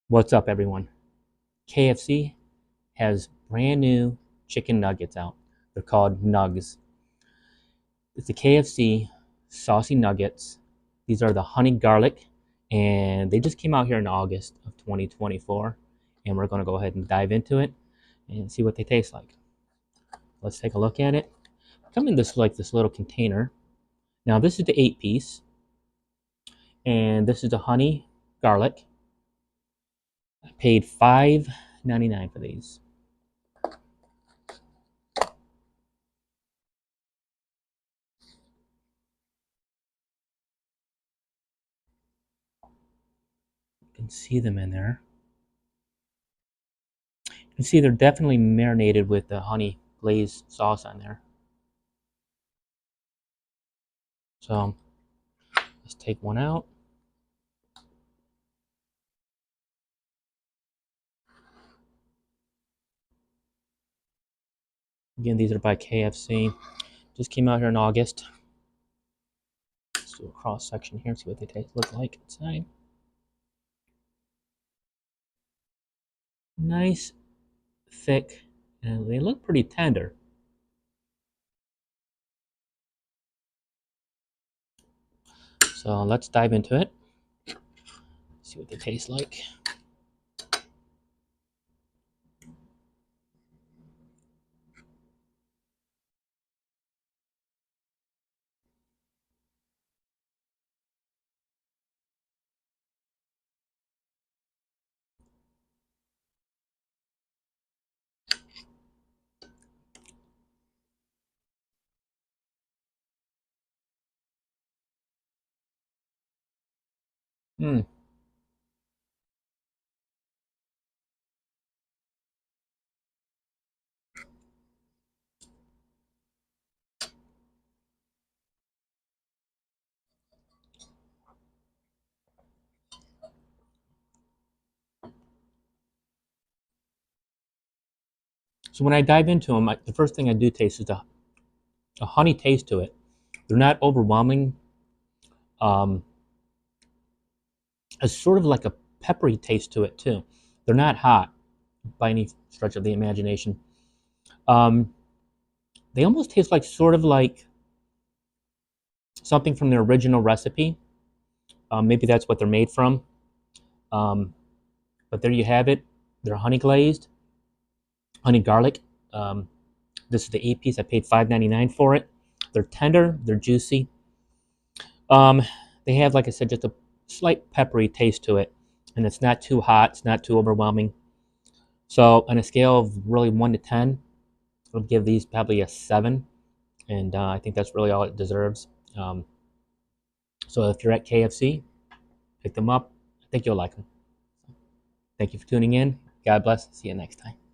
What's up, everyone? KFC has brand new chicken nuggets out. They're called Nuggs. It's the KFC Saucy Nuggets. These are the honey garlic, and they just came out here in August of 2024. And we're going to go ahead and dive into it and see what they taste like. Let's take a look at it. Come in this little container. Now this is the 8-piece, and this is the honey garlic. I paid $5.99 for these. You can see them in there. You can see they're definitely marinated with the honey glazed sauce on there. So let's take one out. Again, these are by KFC. Just came out here in August. Let's do a cross section here, see what they look like inside. Nice, thick, and they look pretty tender. So let's dive into it. See what they taste like. Hmm. So when I dive into them, the first thing I do taste is a honey taste to it. They're not overwhelming. Um, it's sort of like a peppery taste to it too. They're not hot by any stretch of the imagination. Um, they almost taste like sort of like something from the original recipe. Maybe that's what they're made from. Um, but there you have it. They're honey glazed, honey garlic. Um, this is the 8-piece. I paid $5.99 for it. They're tender. They're juicy. Um, they have, like I said, just a slight peppery taste to it, and it's not too hot. It's not too overwhelming. So on a scale of really 1 to 10, I'll give these probably a 7, and I think that's really all it deserves. So if you're at KFC, pick them up. I think you'll like them. Thank you for tuning in. God bless. See you next time.